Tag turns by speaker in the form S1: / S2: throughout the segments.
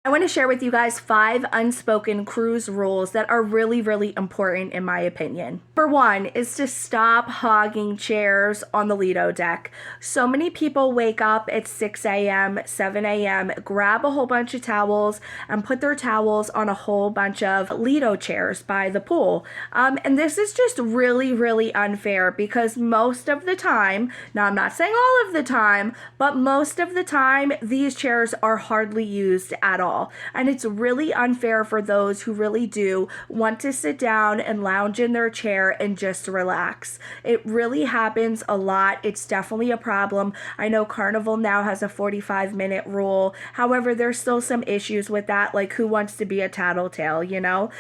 S1: I want to share with you guys 5 unspoken cruise rules that are really, really important in my opinion. Number 1 is to stop hogging chairs on the Lido deck. So many people wake up at 6 a.m., 7 a.m., grab a whole bunch of towels and put their towels on a whole bunch of Lido chairs by the pool. And this is just really, really unfair because most of the time, now I'm not saying all of the time, but most of the time, these chairs are hardly used at all. And it's really unfair for those who really do want to sit down and lounge in their chair and just relax. It really happens a lot. It's definitely a problem. I know Carnival now has a 45-minute rule. However, there's still some issues with that, like who wants to be a tattletale, you know?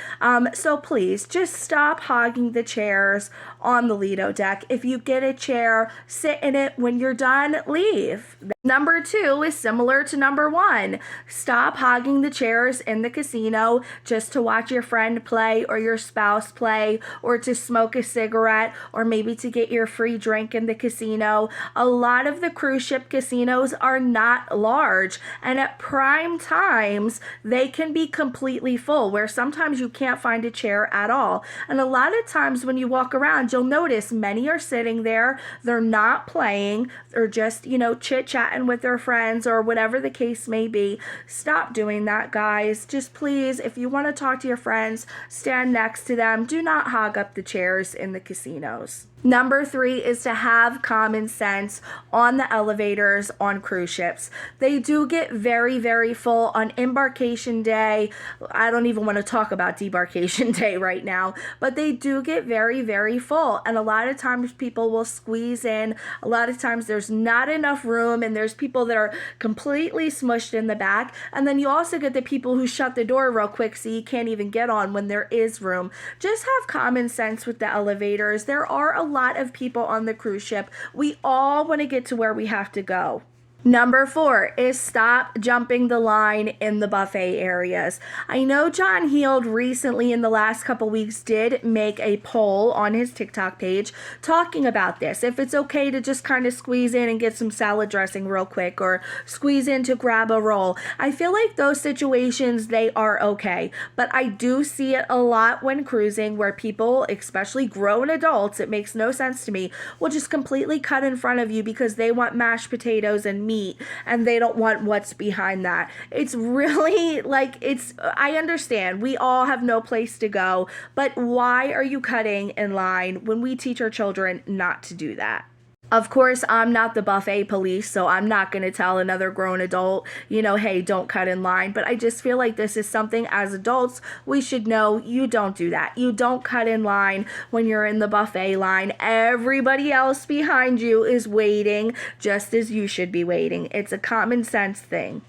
S1: So please just stop hogging the chairs on the Lido deck. If you get a chair, sit in it. When you're done, leave. Number 2 is similar to number 1. Stop hogging the chairs in the casino just to watch your friend play or your spouse play or to smoke a cigarette or maybe to get your free drink in the casino. A lot of the cruise ship casinos are not large, and at prime times they can be completely full where sometimes you can't find a chair at all. And a lot of times when you walk around, you'll notice many are sitting there, they're not playing, they're just, chit-chatting with their friends or whatever the case may be. Stop doing that, guys. Just please, if you want to talk to your friends, stand next to them. Do not hog up the chairs in the casinos. Number 3 is to have common sense on the elevators on cruise ships. They do get very, very full on embarkation day. I don't even want to talk about debarkation day right now, but they do get very, very full. And a lot of times people will squeeze in. A lot of times there's not enough room and there's people that are completely smushed in the back. And then you also get the people who shut the door real quick so you can't even get on when there is room. Just have common sense with the elevators. There are a lot of people on the cruise ship. We all want to get to where we have to go. Number 4 is stop jumping the line in the buffet areas. I know John Heald recently in the last couple weeks did make a poll on his TikTok page talking about this. If it's okay to just kind of squeeze in and get some salad dressing real quick or squeeze in to grab a roll. I feel like those situations, they are okay. But I do see it a lot when cruising where people, especially grown adults, it makes no sense to me, will just completely cut in front of you because they want mashed potatoes and meat and they don't want what's behind that. It's really I understand we all have no place to go, but why are you cutting in line when we teach our children not to do that? Of course, I'm not the buffet police, so I'm not going to tell another grown adult, hey, don't cut in line. But I just feel like this is something as adults we should know. You don't do that. You don't cut in line when you're in the buffet line. Everybody else behind you is waiting just as you should be waiting. It's a common sense thing.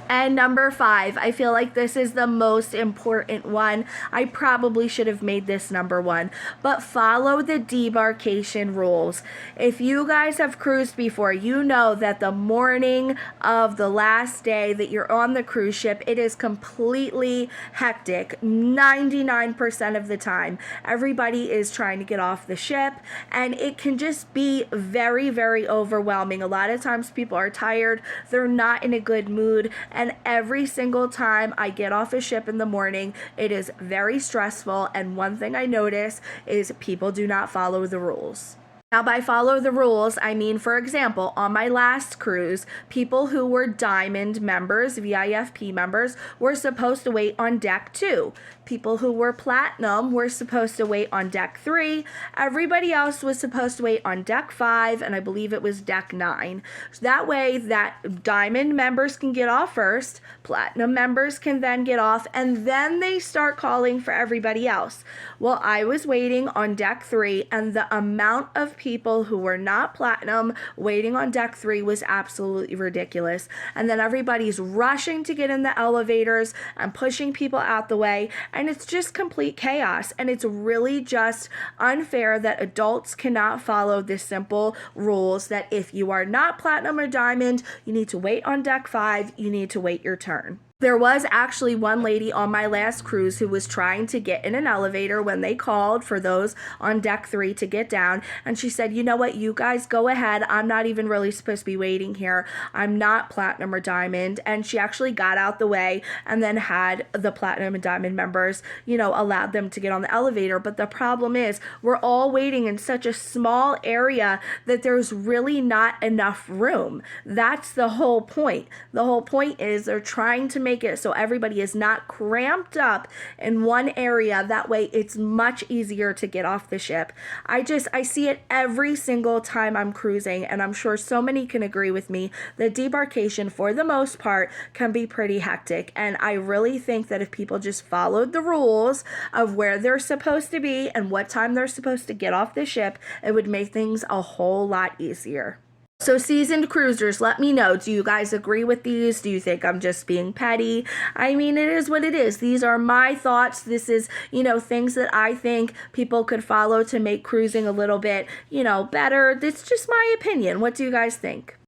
S1: And number 5, I feel like this is the most important one. I probably should have made this number 1, but follow the debarkation rules. If you guys have cruised before, you know that the morning of the last day that you're on the cruise ship, it is completely hectic 99% of the time. Everybody is trying to get off the ship, and it can just be very, very overwhelming. A lot of times people are tired, they're not in a good mood, and every single time I get off a ship in the morning, it is very stressful. And one thing I notice is people do not follow the rules. Now, by follow the rules, I mean, for example, on my last cruise, people who were Diamond members, VIFP members, were supposed to wait on deck 2. People who were Platinum were supposed to wait on deck 3. Everybody else was supposed to wait on deck 5, and I believe it was deck 9. So that way that Diamond members can get off first, Platinum members can then get off, and then they start calling for everybody else. Well, I was waiting on deck 3, and the amount of people who were not Platinum waiting on deck 3 was absolutely ridiculous. And then everybody's rushing to get in the elevators and pushing people out the way, and it's just complete chaos. And it's really just unfair that adults cannot follow the simple rules that if you are not Platinum or Diamond, you need to wait on deck 5, you need to wait your turn. There was actually one lady on my last cruise who was trying to get in an elevator when they called for those on deck 3 to get down. And she said, you know what, you guys go ahead. I'm not even really supposed to be waiting here. I'm not platinum or diamond. And she actually got out the way and then had the platinum and diamond members, allowed them to get on the elevator. But the problem is we're all waiting in such a small area that there's really not enough room. That's the whole point. The whole point is they're trying to make it so everybody is not cramped up in one area. That way it's much easier to get off the ship. I see it every single time I'm cruising, and I'm sure so many can agree with me that debarkation for the most part can be pretty hectic. And I really think that if people just followed the rules of where they're supposed to be and what time they're supposed to get off the ship, it would make things a whole lot easier. So seasoned cruisers, let me know. Do you guys agree with these? Do you think I'm just being petty? I mean, it is what it is. These are my thoughts. This is, things that I think people could follow to make cruising a little bit, better. It's just my opinion. What do you guys think?